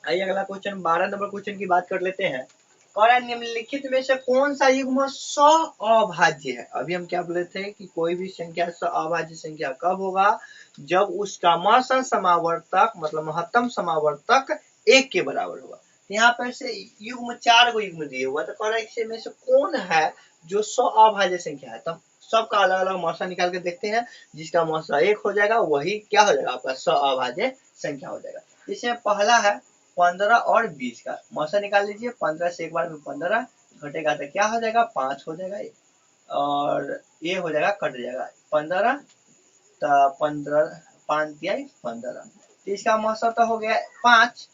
आइए अगला question 12 number question की बात कर लेते हैं। कह रहा है निम्नलिखित में से कौन सा युग्म अभाज्य है। अभी हम क्या बोले थे कि कोई भी संख्या अभाज्य संख्या कब होगा, जब उसका म समावर्तक मतलब महत्तम समावर्तक 1 के बराबर होगा। यहाँ पर से युग्म 4 को युग्म दिए हुआ, तो कह रहा है इसमें से कौन है जो अभाज्य संख्या है। तो सबका अलग अलग मौसा निकाल के देखते हैं। जिसका मौसा 1 हो जाएगा वही क्या हो जाएगा, आपका अभाज्य संख्या हो जाएगा। इसमें पहला है 15 और 20 का मौसा निकाल लीजिए। 15 से एक बार में 15 घटेगा तो क्या हो जाएगा, 5 हो जाएगा, और ये हो जाएगा कट जाएगा 15, तो 15 5 दिया 15, तो इसका मौसा तो हो गया 5।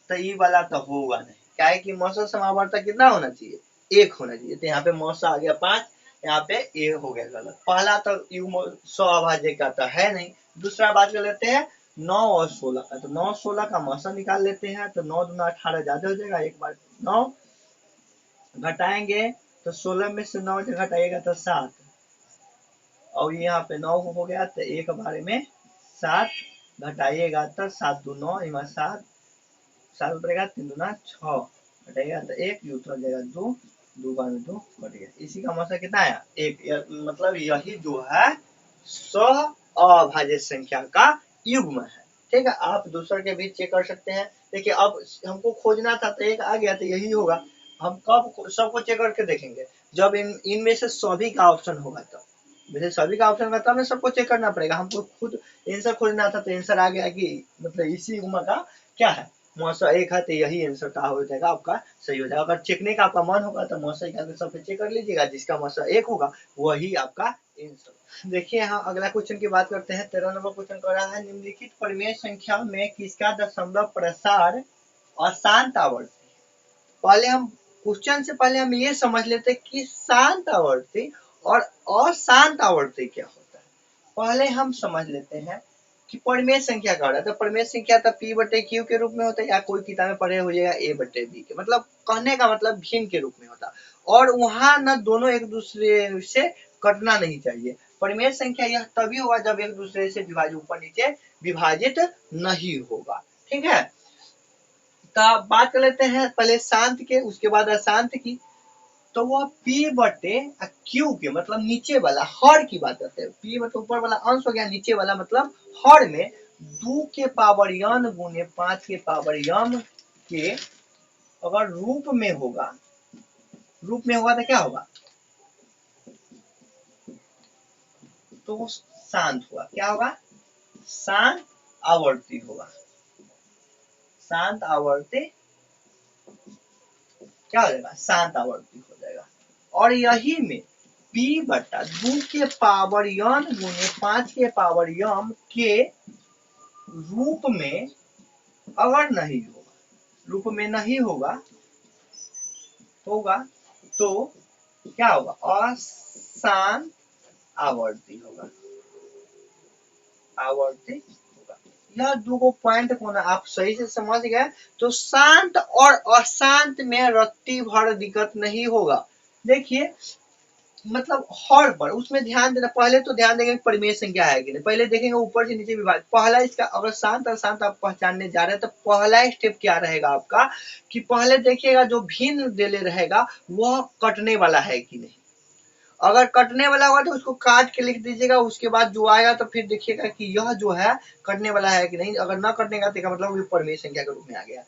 तो ये वाला तो होगा नहीं, क्या है कि मौसा समावर्तक कितना होना चाहिए, 1 होना चाहिए। तो यहाँ पे मौसा आ गया 5, यहाँ पे ए हो गया गलत। पहला तो युग्म अभाज्य का तो है नहीं। दूसरा बात कर लेते हैं 9 और 16 का। तो 9 16 का मौसा निकाल लेते हैं। तो 9 दूना 18 ज्यादा हो जाएगा, एक बार 9 घटाएंगे तो 16 में से 9 घटाइएगा तो 7, और यहाँ पे 9 हो गया। तो एक बार में 7 घटाइएगा तो 7 दू 9 इमा 7 7 पड़ेगा, 3 दूना 6 घटाइएगा तो 1 उतर जाएगा 2, 2 बार में 2 कट गया। इसी का मतलब कितना आया 1। मतलब यही जो है अभाज्य संख्या का युग्म है। ठीक है, आप दूसरे के भी चेक कर सकते हैं। देखिए अब हमको खोजना था तो 1 आ गया तो यही होगा। हम कब सबको चेक करके देखेंगे, जब इनमें से सभी का ऑप्शन होगा। तब वैसे सभी का ऑप्शन होगा तब में सबको चेक करना पड़ेगा। हमको खुद आंसर खोजना था तो आंसर आ गया कि मतलब इसी युग्म का क्या है मौसा 1 है। तो यही आंसर का हो जाएगा, आपका सही हो जाएगा। अगर चेकने का आपका मन होगा तो मौसा निकाल सब चेक कर लीजिएगा। जिसका मौसा 1 होगा वही आपका आंसर। देखिए यहाँ अगला क्वेश्चन की बात करते हैं। 13 नंबर क्वेश्चन कर रहा है निम्नलिखित परिमेय संख्या में किसका दशमलव प्रसार अशांत आवर्ती। पहले हम क्वेश्चन से पहले हम ये समझ लेते हैं कि शांत आवर्ती और अशांत आवर्ती क्या होता है। पहले हम समझ लेते हैं कि परिमेय संख्या का हो रहा है। तो परिमेय संख्या तो P बटे Q के रूप में होता है, या कोई किताब में पढ़े होइएगा A बटे B के, मतलब कहने का मतलब भिन्न के रूप में होता है। और वहां न दोनों एक दूसरे से कटना नहीं चाहिए। परिमेय संख्या यह तभी होगा जब एक दूसरे से विभाजित ऊपर नीचे विभाजित नहीं होगा। ठीक है, तो बात कर लेते हैं पहले शांत के उसके बाद अशांत की। तो वह P बटे Q के मतलब नीचे वाला हर की बात करते हैं। P मतलब ऊपर वाला अंश हो गया, नीचे वाला मतलब हर में 2 के पावर n गुने 5 के पावर m के अगर रूप में होगा तो क्या होगा, तो शांत हुआ। क्या होगा, शांत आवर्ती होगा। शांत आवर्ती क्या हो जाएगा, शांत आवर्ती हो जाएगा। और यही में P बटा 2 के पावर n गुने 5 के पावर m के रूप में अगर नहीं होगा, रूप में नहीं होगा तो क्या होगा, अशांत आवर्ती होगा। आवर्ती होगा। यह दो पॉइंट को ना आप सही से समझ गए तो शांत और अशांत में रत्ती भर दिक्कत नहीं होगा। देखिए मतलब हर पर उसमें ध्यान देना। पहले तो ध्यान देंगे परिमेय संख्या है कि नहीं, पहले देखेंगे ऊपर से नीचे विभाग। पहला इसका अगर शांत और शांत आप पहचानने जा रहे हैं तो पहला स्टेप क्या रहेगा आपका कि पहले देखिएगा जो भिन्न देले रहेगा वह कटने वाला है कि नहीं। अगर कटने वाला होगा तो उसको काट के लिख दीजिएगा। उसके बाद जो आएगा तो फिर देखिएगा कि यह जो है कटने वाला है कि नहीं। अगर न कटने का तो मतलब परिमेय संख्या के रूप में आ गया।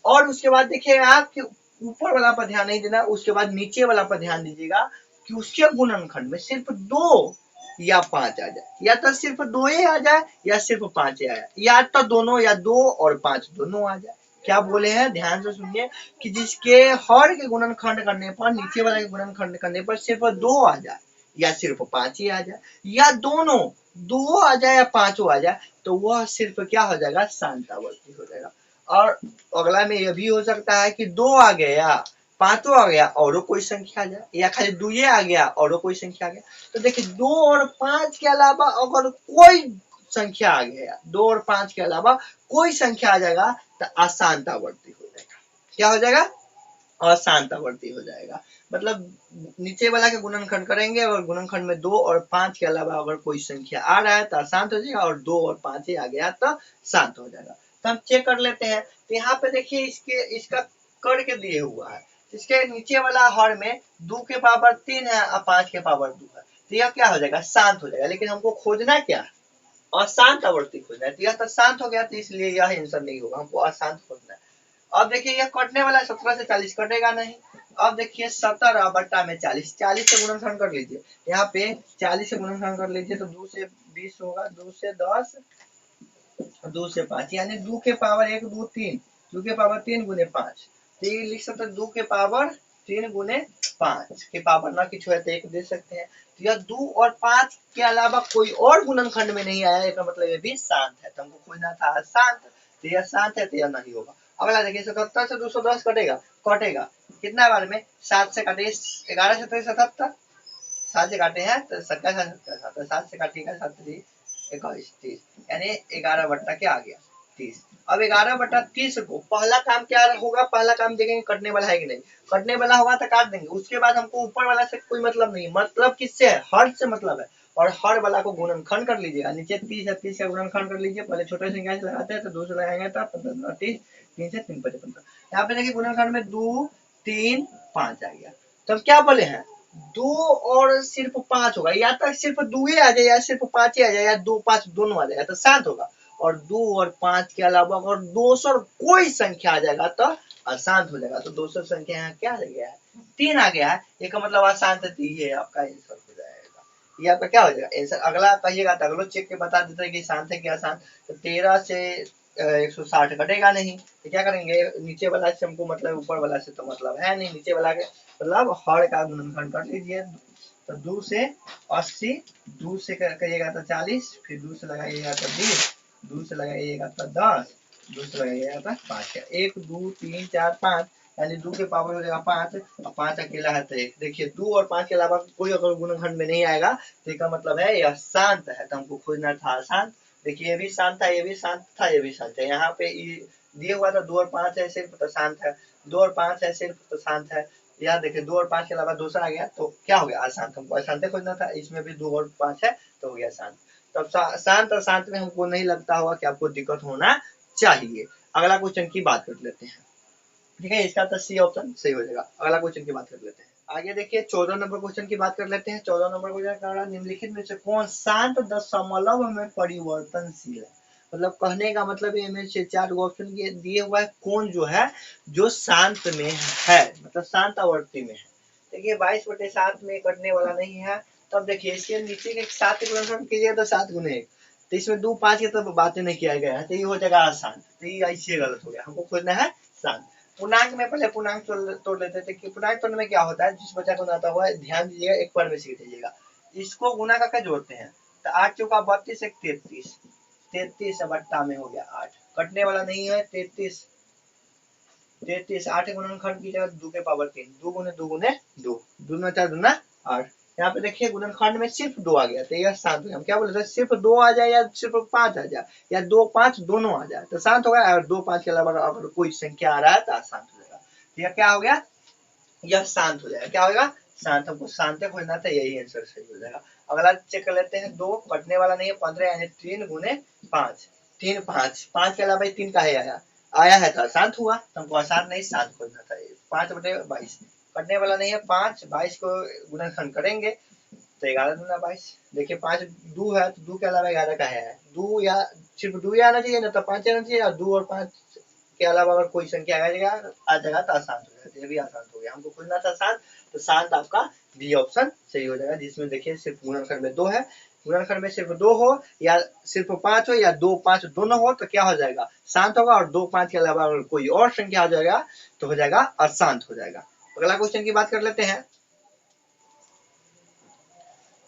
और उसके बाद देखिएगा कि ऊपर वाला पर ध्यान नहीं देना, उसके बाद नीचे वाला पर ध्यान दीजिएगा कि उसके गुणनखंड में सिर्फ 2 या 5 आ जाए, या तो सिर्फ 2 आ जाए या सिर्फ 5 आ जाए, या तो दोनों या 2 और 5 दोनों आ जाए। क्या बोले हैं, ध्यान से सुनिए कि जिसके हर के गुणनखंड करने पर नीचे वाले के गुणनखंड करने पर सिर्फ 2 आ जाए या सिर्फ 5 ही आ जाए, या दोनों 2 आ जाए या 5 आ जाए, तो वह सिर्फ क्या हो जाएगा, शांत आवर्ती हो जाएगा। और अगला में यह भी हो सकता है कि 2 आ गया 5 आ गया और कोई संख्या आ जाए, या खाली 2 आ गया और कोई संख्या आ गया। तो देखिए 2 और 5 के अलावा अगर कोई संख्या आ गया, 2 और 5 के अलावा कोई संख्या आ जाएगा तो अशांत आवर्ती हो जाएगा। क्या हो जाएगा, अशांत आवर्ती हो जाएगा। मतलब नीचे वाला के गुणनखंड करेंगे और गुणनखंड में 2 और 5 के अलावा अगर कोई संख्या आ रहा है तो अशांत हो जाएगा, और 2 और 5 ही आ गया तो शांत हो जाएगा। तो हम चेक कर लेते हैं। तो यहाँ पे देखिए इसका करके दिए हुआ है, इसके नीचे वाला हर में 2 के पावर 3 है और 5 के पावर 2 है, तो यह क्या हो जाएगा, शांत हो जाएगा। लेकिन हमको खोजना क्या है, अशांत आवृत्ति खोजना है। तो यह तो शांत हो गया, तो इसलिए यह आंसर नहीं होगा, हमको अशांत खोजना है। अब देखिए यह कटने वाला 17 से 40 कटेगा नहीं। अब देखिए 17 बट्टा में 40, 40 से गुणनखंड कर लीजिए, यहाँ पे 40 से गुणनखंड कर लीजिए तो 2 से 20 होगा, 2 से 10, 2 से 5, यानी 2 के पावर 1, 2, 3, 2 के पावर 3 गुने 5, तो ये लिख सकते हैं 2 के पावर 3 गुने 5 के पावर ना किसी है तो 1 दे सकते हैं। तो यह 2 और 5 के अलावा कोई और गुणनखंड में नहीं आया, इसका मतलब ये भी शांत है। तो हमको खोजना था शांत, तो यह शांत है, तो यह नहीं होगा। अगला देखिए 77 से 210 कटेगा, कटेगा कितना बार में, 7 से काटिए, 11 से 77, 7 से काटे हैं तो 27, 7 से काटिएगा, 7 से 21, 30, यानी 11 बट्टा क्या आ गया, 30। अब 11 बट्टा 30 को पहला काम क्या होगा, पहला काम देखेंगे कटने वाला है कि नहीं, कटने वाला होगा तो काट देंगे। उसके बाद हमको ऊपर वाला से कोई मतलब नहीं, मतलब किससे है, हर से मतलब है। और हर वाला को गुणनखंड कर लीजिएगा, नीचे 30 है, 30 का गुणनखंड कर लीजिए। पहले छोटे संख्या से लगाते हैं तो 2 से लगाएंगे तो 15, 30, 3 से 3 5 15। यहाँ पे देखिए गुणनखंड में 2 3 5 आ गया। तो हम क्या बोले हैं, 2 और सिर्फ 5 होगा, या तो सिर्फ 2 ही आ जाए या सिर्फ 5 ही आ जाए, या 2 5 दोनों आ जाएगा तो शांत होगा। और 2 और 5 के अलावा अगर 200 कोई संख्या आ जाएगा तो अशांत हो जाएगा। तो 200 संख्या यहाँ क्या आ गया है, 3 आ गया है, एक मतलब अशांत है, ये आपका आंसर हो जाएगा। ये आपका क्या हो जाएगा आंसर। अगला कहिएगा तो अगलो चेक के बता देते हैं कि शांत है कि अशांत। तो 13 से 160 कटेगा नहीं, तो क्या करेंगे, नीचे वाला से हमको मतलब, ऊपर वाला से तो मतलब है नहीं, नीचे वाला के मतलब हर का गुणनखंड कर लीजिए। तो 2 से 80, 2 से करिएगा तो 40, फिर 2 से लगाइएगा तो 20, 2 से लगाइएगा तो 10, 2 से लगाइएगा तो 5, 1 2 3 4 5, यानी 2 के पावर हो जाएगा 5 और 5 अकेला है तो 1। देखिए 2 और 5 के अलावा कोई अगर गुणनखंड में नहीं आएगा तो इसका मतलब है यह शांत है। तो हमको खोजना था शांत। देखिए ये भी शांत था, ये भी शांत था, ये भी शांत है। यहाँ पे दिए हुआ था 2 और 5 है सिर्फ तो शांत है, 2 और 5 है सिर्फ तो शांत है। यहाँ देखिए 2 और 5 के अलावा दूसरा आ गया तो क्या हो गया, अशांत। हमको अशांत खोजना था, इसमें भी 2 और 5 है तो हो गया शांत। तब शांत और शांत में हमको नहीं लगता होगा कि आपको दिक्कत होना चाहिए। अगला क्वेश्चन की बात कर लेते हैं, ठीक है, इसका तो सी ऑप्शन सही हो जाएगा। अगला क्वेश्चन की बात कर लेते हैं, आगे देखिए 14 नंबर क्वेश्चन की बात कर लेते हैं। 14 नंबर क्वेश्चन कह रहा है निम्नलिखित में से कौन शांत दशमलव में परिवर्तनशील है। मतलब कहने का मतलब ये में से 4 ऑप्शन दिए हुआ है, कौन जो है जो शांत में है, मतलब शांत आवर्ती में है। देखिए 22/7 में कटने वाला नहीं है। तब देखिए इसके नीचे के 7 गुणनखंड कीजिए तो 7 गुने 1, तो इसमें 2 5 की तो बातें नहीं किया गया है, तो ये हो जाएगा अशांत। तो ये ऐसे गलत हो गया, हमको खोजना है शांत। पूर्णांक में पहले पूर्णांक तोड़ लेते थे कि पूर्णांक तोड़ने में क्या होता है, जिस बच्चा को ना आता हुआ है ध्यान दीजिएगा, एक बार में सीख लीजिएगा। इसको गुना करके जोड़ते हैं तो 8 चौका 32, 1 33, 33 बट्टा में हो गया 8, कटने वाला नहीं है। 33 33 8 गुणनखंड की जगह 2 के पावर 3, 2 गुने 2 गुने 2, 2 में 4 दूना 8। यहाँ पे देखिए गुणनखंड में सिर्फ 2 आ गया, तो यह शांत हो गया। हम क्या बोले थे, सिर्फ 2 आ जाए या सिर्फ 5 आ जाए या 2 5 दोनों आ जाए तो शांत होगा। और 2 5 के अलावा अगर कोई संख्या आ रहा है तो शांत हो जाएगा। तो यह क्या हो गया, यह शांत हो जाएगा। क्या होगा, शांत। हमको शांत खोजना था, यही आंसर सही हो जाएगा। अगला चेक कर लेते हैं, 2 कटने वाला नहीं है, 15 यानी 3 गुने 5, 3 5, 5 के अलावा 3 का आया, आया है तो अशांत हुआ। तो हमको अशांत नहीं शांत खोजना था। 5/22 कटने वाला नहीं है, 5 22 को गुणनखंड करेंगे तो 11 दूना 22। देखिए 5 2 है तो 2 के अलावा 11 का है, 2 या सिर्फ 2 ही आना चाहिए ना, तो 5 आना चाहिए। और 2 और 5 के अलावा अगर कोई संख्या आ जाएगा तो अशांत हो जाएगा। ये भी अशांत हो गया, हमको खोजना था शांत। तो शांत आपका डी ऑप्शन सही हो जाएगा, जिसमें देखिए सिर्फ गुणनखंड में 2 है, गुणनखंड में सिर्फ 2 हो या सिर्फ 5 हो या 2 5 दोनों हो तो क्या हो जाएगा, शांत होगा। और 2 5 के अलावा अगर कोई और संख्या आ जाएगा तो हो जाएगा अशांत हो जाएगा। अगला क्वेश्चन की बात कर लेते हैं।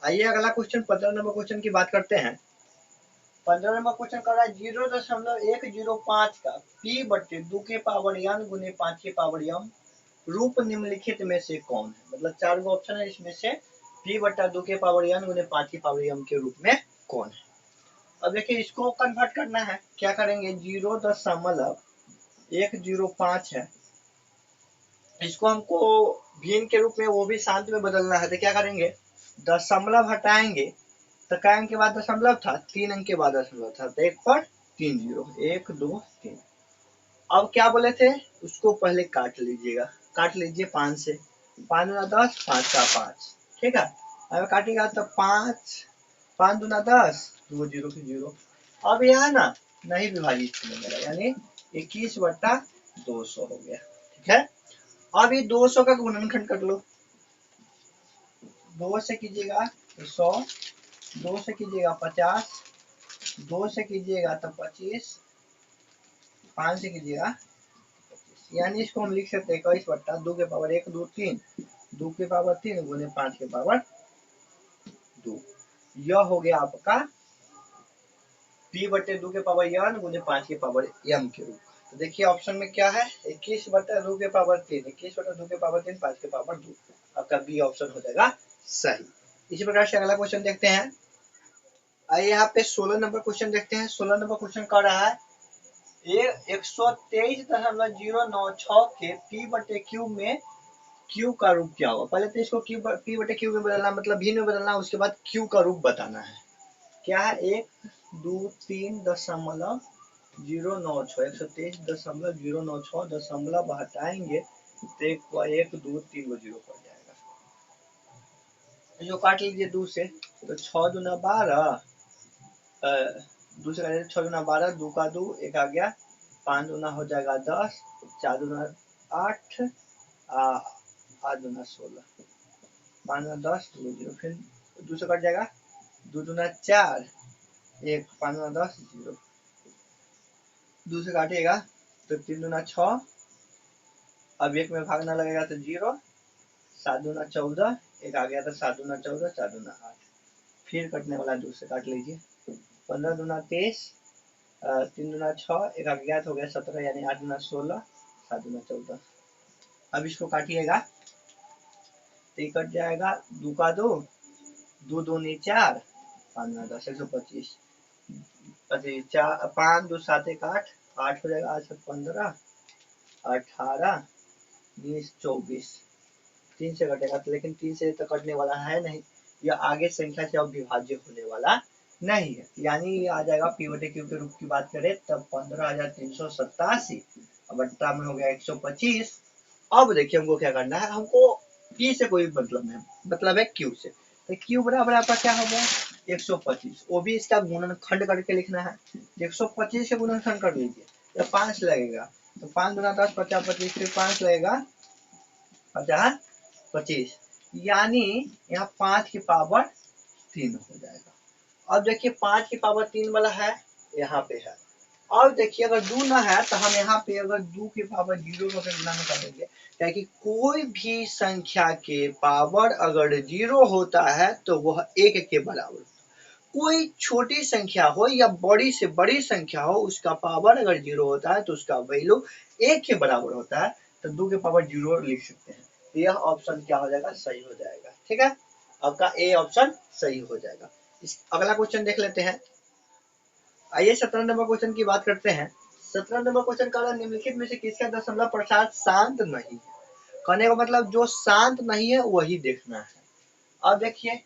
आइए अगला क्वेश्चन 15 नंबर क्वेश्चन की बात करते हैं। 15 नंबर क्वेश्चन कर रहा है 0.105 का p/2 के पावर n गुने 5 के पावर m रूप निम्नलिखित में से कौन है। मतलब 4 गो ऑप्शन है, इसमें से p/2 के पावर n गुने 5 के पावर m के रूप में कौन है। अब देखिए इसको कन्वर्ट करना है, क्या करेंगे, 0.105 है, इसको हमको भिन्न के रूप में वो भी शांत में बदलना है। तो क्या करेंगे, दशमलव हटाएंगे तो क्या अंक के बाद दशमलव था, 3 अंक के बाद दशमलव था, तो 1 पर 3 0, 1 2 3। अब क्या बोले थे, उसको पहले काट लीजिएगा, काट लीजिए 5 से, 5 दूना 10, 5 का 5, ठीक है। अब काटिएगा तो 5, 5 दूना 10, 2 जीरो की जीरो। अब यह ना नहीं विभाजित मिलेगा, यानी 21/200 हो गया, ठीक है। अब ये 200 का गुणनखंड कर लो, 2 से कीजिएगा तो 100, 2 से कीजिएगा 50, 2 से कीजिएगा तो 25, 5 से कीजिएगा, यानी इसको हम लिख सकते हैं 21/2 के पावर 1 2 3, 2 के पावर 3 गुने 5 के पावर 2। यह हो गया आपका p/2 के पावर n गुने 5 के पावर m के रूप। तो देखिए ऑप्शन में क्या है, 21/2 के पावर 3, 21/2 के पावर 3, 5 के पावर 2। आपका बी ऑप्शन हो जाएगा सही। इसी प्रकार से अगला क्वेश्चन देखते हैं। आइए यहाँ पे 16 नंबर क्वेश्चन देखते हैं। 16 नंबर क्वेश्चन कह रहा है 123.096 के p/q में q का रूप क्या होगा। पहले तो इसको p/q में बदलना, मतलब v में बदलना, उसके बाद q का रूप बताना है। क्या है, 123.096, 123.096 दशमलव हटाएंगे तो 1 2 3 जीरो पड़ जाएगा। जो काट लीजिए 2 से, तो 6 दूना 12, 2 से काटिए 6 दूना 12, 2 का 2, 1 आ गया, 5 दूना हो जाएगा 10, 4 दूना 8, 8 दूना 16, 5 दूना 10, 2 जीरो, फिर 2 से कट जाएगा, 2 दूना 4, 1, 5 दूना 10 जीरो, 2 से काटिएगा तो 3 दूना 6, अब 1 में भागना लगेगा तो 0, 7 दूना 14, 1 आ गया तो 7 दूना 14, 4 दूना 8, फिर कटने वाला 2 से काट लीजिए, 15 दूना 23, 3 दूना 6, 1 अज्ञात हो गया 17, यानी 8 दूना 16, 7 दूना 14। अब इसको काटिएगा तो ये कट जाएगा, 2 का 2, 2 दूनी 4, 5 दूना 10, 125, 5 2 7 1 8, 8 हो जाएगा, 8 15, 18, 20, 24, 3 से कटेगा तो, लेकिन 3 से तो कटने वाला है नहीं, यह आगे संख्या से अब विभाज्य होने वाला नहीं है, यानी ये आ जाएगा p/q के रूप की बात करें तब 15,387 बट्टा में हो गया 125। अब देखिए हमको क्या करना है, हमको p से कोई मतलब नहीं, मतलब है q से, तो q बराबर आपका क्या हो गया 125, वो भी इसका गुणनखंड करके लिखना है, 125 से गुणनखंड कर लीजिए तो 5 लगेगा, तो 5 दूना 10, 50 25, फिर 5 लगेगा 50 25, यानी यहाँ 5 की पावर 3 हो जाएगा। अब देखिए 5 की पावर 3 वाला है, यहाँ पे है। अब देखिए अगर 2 ना है तो हम यहाँ पे अगर 2 की पावर 0 को गुणा में कर देंगे, क्योंकि कोई भी संख्या के पावर अगर 0 होता है तो वह 1 के बराबर, कोई छोटी संख्या हो या बड़ी से बड़ी संख्या हो, उसका पावर अगर 0 होता है तो उसका वैल्यू 1 के बराबर होता है, तो 2 के पावर 0 लिख सकते हैं। तो यह ऑप्शन क्या हो जाएगा, सही हो जाएगा, ठीक है, आपका ए ऑप्शन सही हो जाएगा। अगला क्वेश्चन देख लेते हैं। आइए 17 नंबर क्वेश्चन की बात करते हैं। 17 नंबर क्वेश्चन का निम्नलिखित में से किसका दशमलव प्रसाद शांत नहीं है। कहने का मतलब जो शांत नहीं है वही देखना है। अब देखिए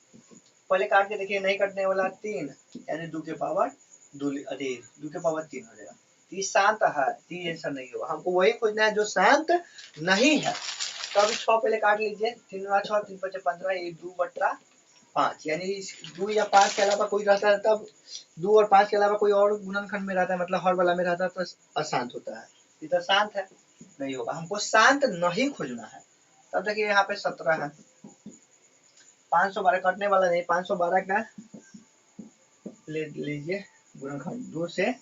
पहले काट के देखिए, नहीं कटने वाला 3, यानी 2 के पावर 2 के पावर 3 हो जाएगा, 30 शांत है, 30 ऐसा नहीं होगा, हमको वही खोजना है जो शांत नहीं है। तो अभी 6 पहले काट लीजिए, 3 6, 3 5 15, ये 2/5, यानी 2 या 5 के अलावा कोई रहता है तब, 2 और 5 के अलावा कोई और गुणनखंड में रहता है, मतलब हर वाला में रहता है तो अशांत होता है, इधर शांत है नहीं होगा, हमको शांत नहीं खोजना है। तब देखिए यहाँ पे 17 है, 512 कटने वाला नहीं, 512 का ले लीजिए गुणनखंड, 2 से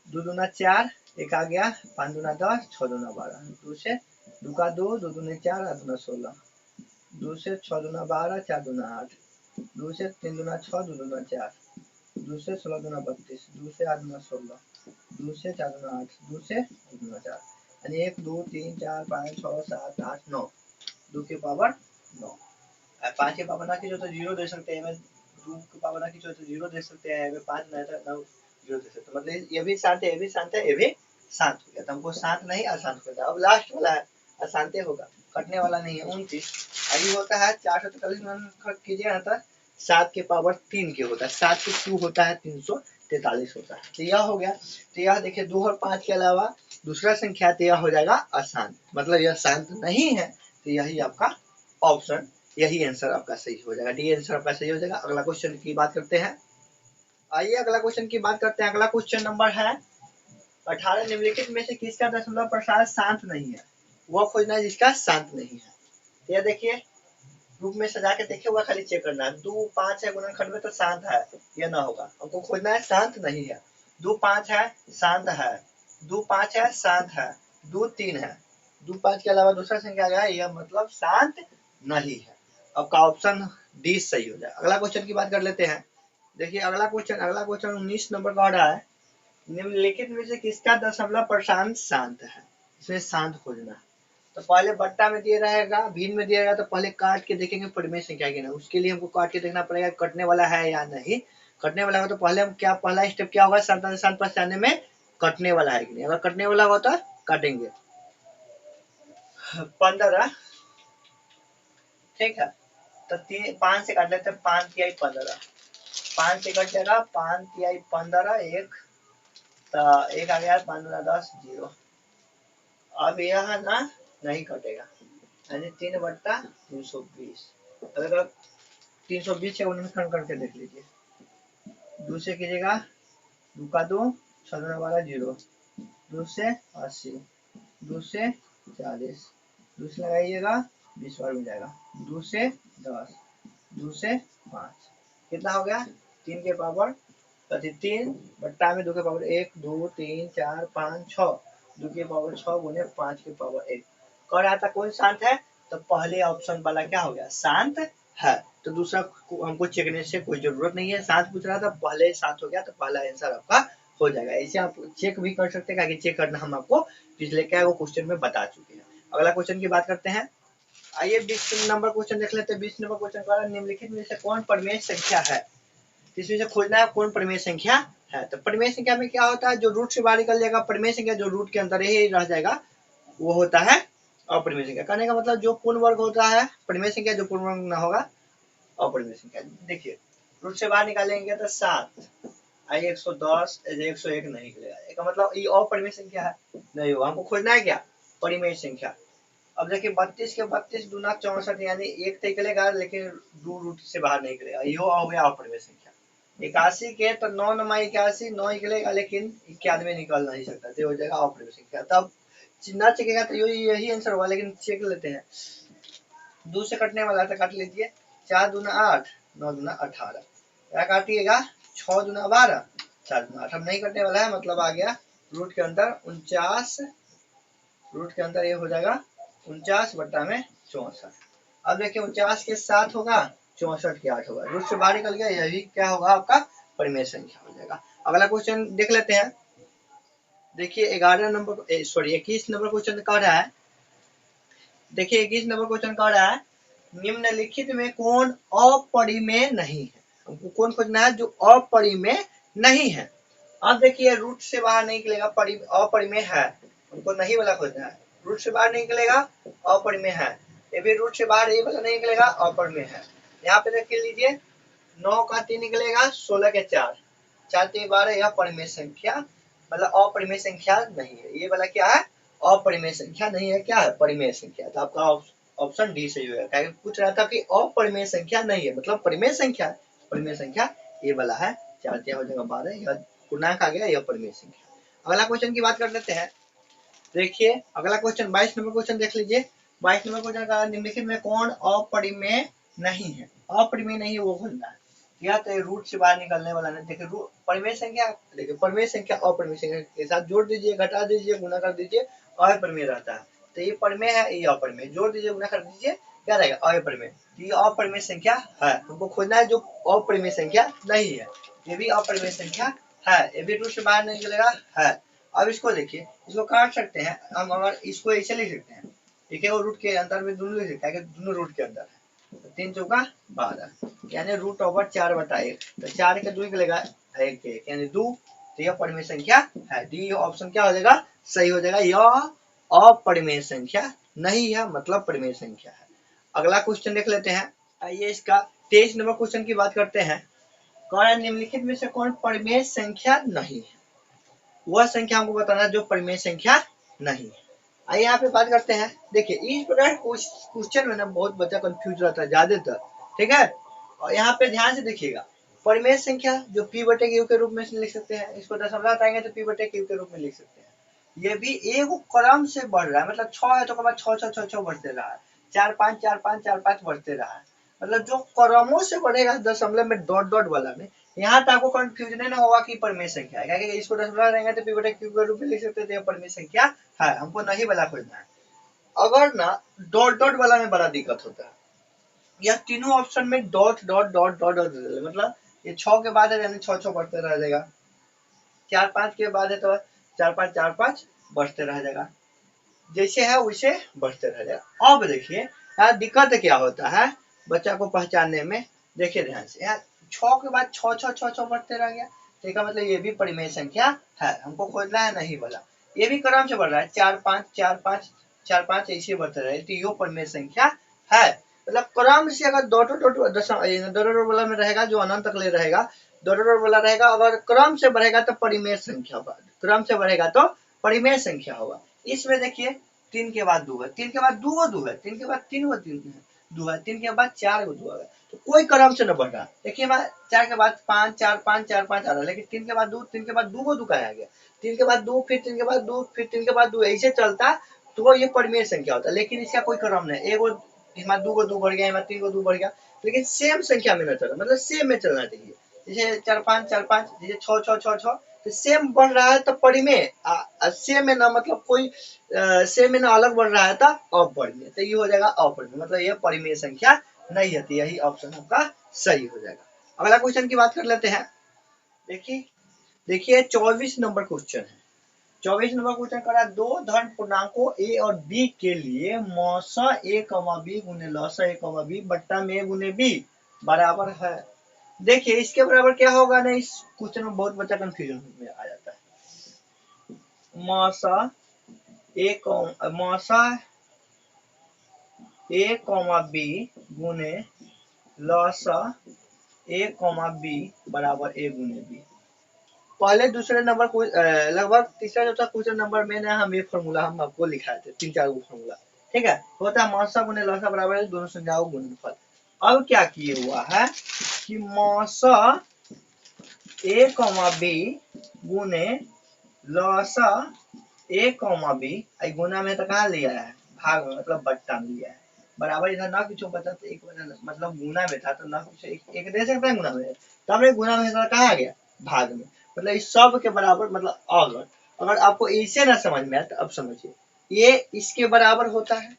2 दूना 4, 1 आ गया, 5 दूना 10, 6 दूना 12, 2 से 2 का 2, 2 दूनी 4, 8 दूना 16, 2 से 6 दूना 12, 4 दूना 8, 2 से 3 दूना 6, 2 दूना 4, 2 से 16 दूना 32, 2 से 8 दूना 16, 2 से 4 दूना 8, 2 से 2 दूना 4, यानी 1 2 3 4 5 6 7 8 9, 2 के पावर 9। 5 के पावर ना कीजिए तो 0 दे सकते हैं, 2 के पावर ना कीजिए तो 0 दे सकते हैं, 5 नहीं था 9 0 दे सकते, मतलब ये भी शांत है, ये भी शांत है, ये भी शांत हो गया, तो हमको शांत नहीं अशांत हो गया। अब लास्ट वाला है अशांत होगा, कटने वाला नहीं है, 29। अभी होता है 443 कीजिए ना तो 7 के पावर 3 के होता है, 7 के क्यू होता है 300 43 होता है। तो यह हो गया। तो यह देखिए 2 और 5 के अलावा दूसरा संख्या तो यह हो जाएगा अशांत, मतलब यह शांत नहीं है। तो यही आपका ऑप्शन, यही आंसर आपका सही हो जाएगा, डी आंसर आपका सही हो जाएगा। अगला क्वेश्चन की बात करते हैं। आइए अगला क्वेश्चन की बात करते हैं। अगला क्वेश्चन नंबर है 18 निम्नलिखित में से किसका दशमलव प्रसार शांत नहीं है? वह खोजना है जिसका शांत नहीं है। तो यह देखिए ग्रुप में सजा के देखिए, हुआ खाली चेक करना है। 2 5 है गुणनखंड में तो शांत है, यह ना होगा। हमको खोजना है शांत नहीं है। 2 5 है शांत है, 2 5 है शांत है, 2 3 है, 2 5 के अलावा दूसरा संख्या आ गया, यह मतलब शांत नहीं है। आपका ऑप्शन डी सही हो जाए। अगला क्वेश्चन की बात कर लेते हैं। देखिए अगला क्वेश्चन 19 नंबर का रहा है। निम्नलिखित में से किसका दशमलव प्रशांत शांत है? इसमें शांत खोजना है। तो पहले बट्टा में दिया रहेगा, भिन्न में दिया रहेगा, तो पहले काट के देखेंगे परिमेय संख्या की ना। उसके लिए हमको काट के देखना पड़ेगा कटने वाला है या नहीं। कटने वाला हो तो पहले हम क्या, पहला स्टेप क्या होगा, शांत शांत पहचानने में कटने वाला है कि नहीं। अगर कटने वाला हो तो काटेंगे 15, ठीक है। तो 5 से काट लेते हैं, 5 तिहाई 15, 5 से कट जाएगा, 5 तिहाई 15, एक तो एक आ गया, 15 10 0। अब यह ना नहीं कटेगा, यानी 3/320। अगर 320 से गुणनखंड करके देख लीजिए। 2 से कीजिएगा, 2 का 2, 6 दूना 12 0, 2 से 80, 2 से 40, 2 से लगाइएगा 20 बार मिल जाएगा, 2 से 10, 2 से 5, कितना हो गया 3 के पावर 3 बट्टा में 2 के पावर 1 2 3 4 5 6, 2 के पावर 6 गुने 5 के पावर 1। कह रहा था कौन शांत है, तो पहले ऑप्शन वाला क्या हो गया, शांत है। तो दूसरा हमको चेकने से कोई जरूरत नहीं है, शांत पूछ रहा था, पहले शांत हो गया तो पहला आंसर आपका हो जाएगा। ऐसे आप चेक भी कर सकते हैं, चेक करना हम आपको पिछले क्या वो क्वेश्चन में बता चुके हैं। अगला क्वेश्चन की बात करते हैं। आइए 20 नंबर क्वेश्चन देख लेते हैं। 20 नंबर क्वेश्चन का निम्नलिखित में से कौन परिमेय संख्या है? इसमें से खोजना है कौन परिमेय संख्या है। तो परिमेय संख्या में क्या होता है, जो रूट से बाहर निकल जाएगा। परिमेय संख्या जो रूट के अंदर ही रह जाएगा वो होता है अपरिमेय संख्या। कहने का मतलब जो पूर्ण वर्ग होता है परिमेय संख्या, जो पूर्ण वर्ग ना होगा अपरिमेय संख्या। देखिए रूट से बाहर निकालेंगे तो 7 आई 110 101 नहीं निकलेगा, इसका मतलब ये अपरिमेय संख्या है, नहीं होगा। हमको खोजना है क्या, परिमेय संख्या। अब देखिए 32 के 32 दूना 64, यानी 1 तो निकलेगा लेकिन 2 रूट से बाहर नहीं निकलेगा, ये हो गया अपरिमेय संख्या। 81 के तो 9 9 81 9 निकलेगा लेकिन 91 निकल नहीं सकता, तो हो जाएगा अपरिमेय संख्या। तब ना चेकेगा तो यही आंसर होगा, लेकिन चेक लेते हैं। 2 से कटने वाला तो काट लीजिए, 4 दूना 8 9 दूना 18, क्या काटिएगा 6 दूना 12 4 दूना 8। अब नहीं कटने वाला है, मतलब आ गया रूट के अंदर 49, रूट के अंदर ये हो जाएगा 49 बट्टा में 64। अब देखिए 49 के 7 होगा, 64 के 8 होगा, रूट से बाहर निकल गया, यही क्या होगा आपका परिमेय संख्या हो जाएगा। अगला क्वेश्चन देख लेते हैं। देखिए 11 नंबर सॉरी 21 नंबर क्वेश्चन कह रहा है। देखिए 21 नंबर क्वेश्चन कह रहा है निम्नलिखित में कौन अपरिमेय नहीं है। हमको कौन खोजना है जो अपरिमेय नहीं है। अब देखिए रूट से बाहर नहीं निकलेगा, अपरिमेय है, हमको नहीं वाला खोजना है। रूट से बाहर नहीं निकलेगा अपरिमेय है, ये भी रूट से बाहर ये वाला नहीं निकलेगा अपरिमेय है। यहाँ पे देख लीजिए 9 का 3 निकलेगा, 16 के 4 4 3 12, यह परिमेय संख्या मतलब अपरिमेय संख्या नहीं है। ये वाला क्या है, अपरिमेय संख्या नहीं है, क्या है परिमेय संख्या। तो आपका ऑप्शन डी सही होगा। पूछ रहा था कि अपरिमेय संख्या नहीं है, मतलब परिमेय संख्या, परिमेय संख्या ये वाला है। 4 हो जाएगा 12, यह पूर्णांक आ गया, यह परिमेय संख्या। अगला क्वेश्चन की बात कर लेते हैं। देखिए अगला क्वेश्चन 22 नंबर क्वेश्चन देख लीजिए। 22 नंबर क्वेश्चन का निम्नलिखित में कौन अपरिमेय नहीं है। अपरिमेय नहीं है वो खोजना है, या तो रूट से बाहर निकलने वाला नहीं। देखिए परिमेय संख्या, देखिए परिमेय संख्या अपरिमेय संख्या के साथ जोड़ दीजिए, घटा दीजिए, गुना कर दीजिए, अपरिमेय रहता है। तो ये परिमेय है, ये अपरिमेय, जोड़ दीजिए गुना कर दीजिए, क्या रहेगा अपरिमेय। ये अपरिमेय संख्या है, हमको खोजना है जो अपरिमेय संख्या नहीं है। ये भी अपरिमेय संख्या है, ये भी रूट से बाहर नहीं निकलेगा है। अब इसको देखिए, इसको काट सकते हैं हम, अगर इसको ऐसे लिख सकते हैं, ठीक है, वो रूट के अंदर में दोनों लिख सकते हैं, दोनों रूट के अंदर है। तो 3 चौका 12, यानी रूट ओवर 4/1, तो 4 के 2 निकलेगा 1 के 1 यानी 2। तो यह परिमेय संख्या है, डी ऑप्शन क्या हो जाएगा, सही हो जाएगा। यह अपरिमेय संख्या नहीं है, मतलब परिमेय संख्या है। अगला क्वेश्चन देख लेते हैं। आइए इसका 23 नंबर क्वेश्चन की बात करते हैं। कह रहा है निम्नलिखित में से कौन परिमेय संख्या नहीं है, वह संख्या हमको बताना है जो परिमेय संख्या नहीं है। आइए यहाँ पे बात करते हैं। देखिए इस प्रकार क्वेश्चन में ना बहुत बच्चा कंफ्यूज रहता है ज्यादातर, ठीक है। और यहाँ पे ध्यान से देखिएगा, परिमेय संख्या जो p बटे क्यू के रूप में लिख सकते हैं, इसको दशमलव हटाएंगे तो p बटे क्यू के रूप में लिख सकते हैं। ये भी एक क्रम से बढ़ रहा है, मतलब 6 है तो बाद 6 6 6 6 बढ़ते रहा है, 4 5 4 5 4 5 बढ़ते रहा है। मतलब जो क्रमों से बढ़ेगा दशमलव में डॉट डॉट वाला में, यहाँ तक आपको कंफ्यूजन नहीं होगा कि परिमेय संख्या है, क्योंकि इसको दशमलव रहेंगे तो p बटे क्यू के रूप में लिख सकते थे, परिमेय संख्या है, हमको नहीं वाला खोजना है। अगर ना डॉट डॉट वाला में बड़ा दिक्कत होता है, यह तीनों ऑप्शन में dot dot dot dot dot, मतलब ये 6 के बाद है यानी 6 6 बढ़ते रह जाएगा, 4 5 के बाद है तो 4 5 बढ़ते रह जाएगा, जैसे है वैसे बढ़ते रह जाएगा। अब देखिए यहाँ दिक्कत क्या होता है बच्चा को पहचानने में, देखिए ध्यान से, यहाँ 6 के बाद 6 6 6 6 बढ़ते रह गया, तो इसका मतलब ये भी परिमेय संख्या है, हमको खोजना है नहीं वाला। ये भी क्रम से बढ़ रहा है, 4 5 4 5 4 5 ऐसे बढ़ते रहे, तो ये परिमेय संख्या है। मतलब क्रम से अगर डॉट डॉट डॉट वाला में रहेगा जो अनंत तक ले रहेगा, डॉट डॉट वाला रहेगा, अगर क्रम से बढ़ेगा तो परिमेय संख्या होगा, क्रम से बढ़ेगा तो परिमेय संख्या होगा। इसमें देखिए 3 के बाद 2 है, 3 के बाद 2 गो 2 है, 3 के बाद 3 गो 3 है 2 है, 3 के बाद 4 गो 2 है, तो कोई क्रम से न बढ़ रहा। देखिए 4 के बाद 5 4 5 4 5 आ रहा है, लेकिन 3 के बाद 2, 3 के बाद 2 गो 2 का आ गया, 3 के बाद 2 फिर 3 के बाद 2 फिर 3 के बाद 2, ऐसे चलता तो ये परिमेय संख्या होता है। लेकिन इसका कोई क्रम नहीं, एगो इसमें 2 गो 2 बढ़ गया, इसमें 3 गो 2 बढ़ गया, लेकिन सेम संख्या में न चला, मतलब सेम में चलना चाहिए। जैसे 4 5 4 5, जैसे 6 6 6 6, तो सेम बढ़ रहा है तो परिमेय, सेम में ना मतलब कोई सेम में ना अलग बढ़ रहा है तो अपरिमेय, तो ये हो जाएगा अपरिमेय, मतलब ये परिमेय संख्या नहीं है, यही ऑप्शन आपका सही हो जाएगा। अगला क्वेश्चन की बात कर लेते हैं। देखिए देखिए 24 नंबर क्वेश्चन है। 24 नंबर क्वेश्चन करा, दो धन पूर्णांकों a और b के लिए मौसा a b गुने लौसा a b बट्टा में a गुने b बराबर है। देखिए इसके बराबर क्या होगा ना, इस क्वेश्चन में बहुत बच्चा कंफ्यूजन में आ जाता है। मौसा a b गुने लौसा a b बराबर a गुने b। पहले दूसरे नंबर को लगभग तीसरा चौथा क्वेश्चन नंबर में ना हम एक फॉर्मूला हम आपको लिखाए थे, 3 4 गो फॉर्मूला, ठीक है, होता है मौसा गुने लौसा बराबर है दोनों संख्याओं गुणनफल। अब क्या किए हुआ है कि मौसा a b गुने लौसा a b, गुना में तो कहाँ लिया है, भाग में, मतलब बट्टा में लिया है, बराबर इधर ना कुछ बचा तो एक मतलब गुना में था तो ना कुछ एक दे सकते हैं गुना में, तो हमने गुना में कहाँ आ गया भाग में, मतलब इस सब के बराबर, मतलब अगर आपको इसे ना समझ में आए तो अब समझिए, ये इसके बराबर होता है,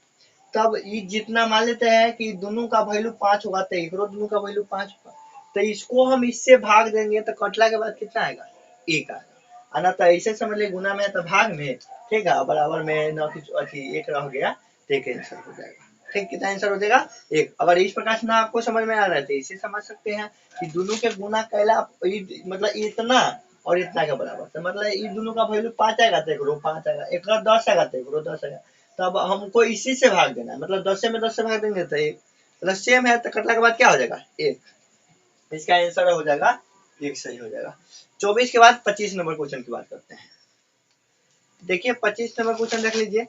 तब ये जितना मान लेते हैं कि दोनों का वैल्यू 5 होगा तो एकरो दोनों का वैल्यू 5 होगा, तो इसको हम इससे भाग देंगे तो कटला के बाद कितना आएगा, 1 आएगा, ना तो ऐसे समझ ले गुना में तो भाग में, ठीक है, बराबर में ना कुछ अथी 1 रह गया तो 1 आंसर हो जाएगा। ठीक, कितना आंसर हो जाएगा 1। अगर इस प्रकार से ना आपको समझ में आ रहा है तो इसे समझ सकते हैं कि दोनों के गुना कैला, मतलब इतना और इतना के बराबर, तो मतलब ये दोनों का वैल्यू 5 आएगा तो एकरो 5 आएगा, एक 10 आएगा तो एकरो 10 आएगा, तब हमको इसी से भाग देना है, मतलब 10 में 10 से भाग देंगे तो 1, मतलब सेम है तो कटला के बाद क्या हो जाएगा 1, इसका आंसर हो जाएगा 1 सही हो जाएगा। 24 के बाद 25 नंबर क्वेश्चन की बात करते हैं। देखिए 25 नंबर क्वेश्चन देख लीजिए।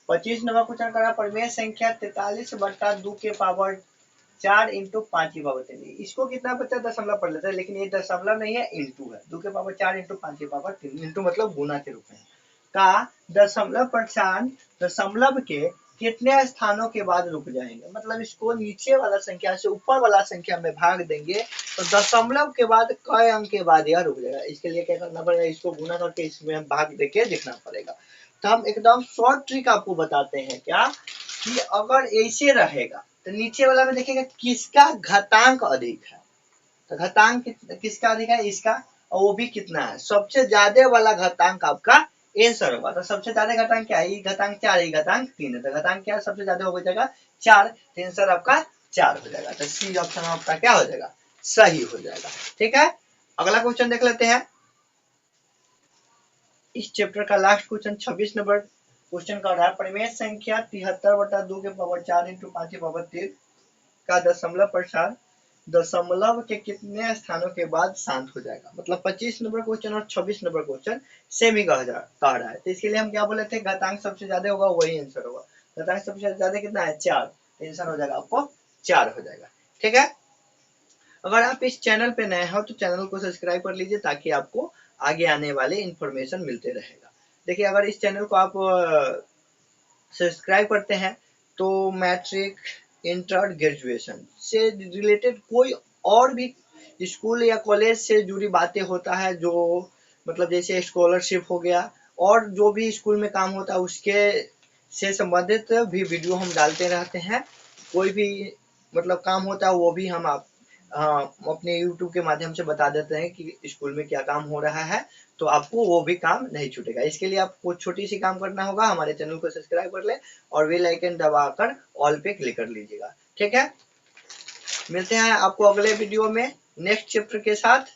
25 नंबर क्वेश्चन करा, परिमेय संख्या 43 बट्टा 2 के पावर 4 इंटू 5 की पावर 3, इसको कितना बच्चा दशमलव पढ़ लेता है, लेकिन ये दशमलव नहीं है, इंटू है, 2 के पावर 4 इंटू 5 की पावर 3, इंटू मतलब गुना के रूप में का दशमलव पहचान दशमलव के कितने स्थानों के बाद रुक जाएंगे, मतलब इसको नीचे वाला संख्या से ऊपर वाला संख्या में भाग देंगे तो दशमलव के बाद कई अंक के बाद यह रुक जाएगा। इसके लिए क्या करना पड़ेगा, इसको गुना करके इसमें भाग देके देखना पड़ेगा। तो हम एकदम शॉर्ट ट्रिक आपको बताते हैं क्या, कि अगर ऐसे रहेगा तो नीचे वाला में देखिएगा किसका घातांक अधिक है, तो घातांक किसका अधिक है, इसका, और वो भी कितना है, सबसे ज्यादा वाला घातांक आपका आंसर होगा। तो सबसे ज्यादा घातांक क्या है, घातांक 4 है, घातांक 3 है, तो घातांक क्या सबसे ज्यादा हो जाएगा 4, तो आंसर आपका 4 हो जाएगा, तो सी ऑप्शन आपका क्या हो जाएगा, सही हो जाएगा। ठीक है, अगला क्वेश्चन देख लेते हैं। इस चैप्टर का लास्ट क्वेश्चन 26 नंबर क्वेश्चन का रहा है, परिमेय संख्या 73 बटा 2 के पावर 4 इंटू 5 की पावर 3 का दशमलव प्रसार दशमलव के कितने स्थानों के बाद शांत हो जाएगा। मतलब 25 नंबर क्वेश्चन और 26 नंबर क्वेश्चन सेम ही कह रहा है, तो इसके लिए हम क्या बोले थे, घातांक सबसे ज्यादा होगा वही आंसर होगा। घातांक सबसे ज्यादा कितना है, 4, आंसर हो जाएगा आपको 4 हो जाएगा। ठीक है, अगर आप इस चैनल पे नए हो तो चैनल को सब्सक्राइब कर लीजिए ताकि आपको आगे आने वाले इंफॉर्मेशन मिलते रहेगा। देखिए, अगर इस चैनल को आप सब्सक्राइब करते हैं तो मैट्रिक, इंटर, ग्रेजुएशन से रिलेटेड कोई और भी स्कूल या कॉलेज से जुड़ी बातें होता है, जो मतलब जैसे स्कॉलरशिप हो गया और जो भी स्कूल में काम होता है उसके से संबंधित भी वीडियो हम डालते रहते हैं। कोई भी मतलब काम होता है वो भी हम आप अपने YouTube के माध्यम से बता देते हैं कि स्कूल में क्या काम हो रहा है, तो आपको वो भी काम नहीं छूटेगा। इसके लिए आपको छोटी सी काम करना होगा, हमारे चैनल को सब्सक्राइब कर ले और बेल आइकन दबाकर ऑल पे क्लिक कर लीजिएगा। ठीक है, मिलते हैं आपको अगले वीडियो में नेक्स्ट चैप्टर के साथ।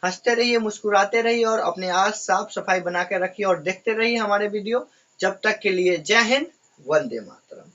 हंसते रहिए, मुस्कुराते रहिए और अपने आस साफ सफाई बना के रखिए और देखते रहिए हमारे वीडियो। जब तक के लिए जय हिंद, वंदे मातरम।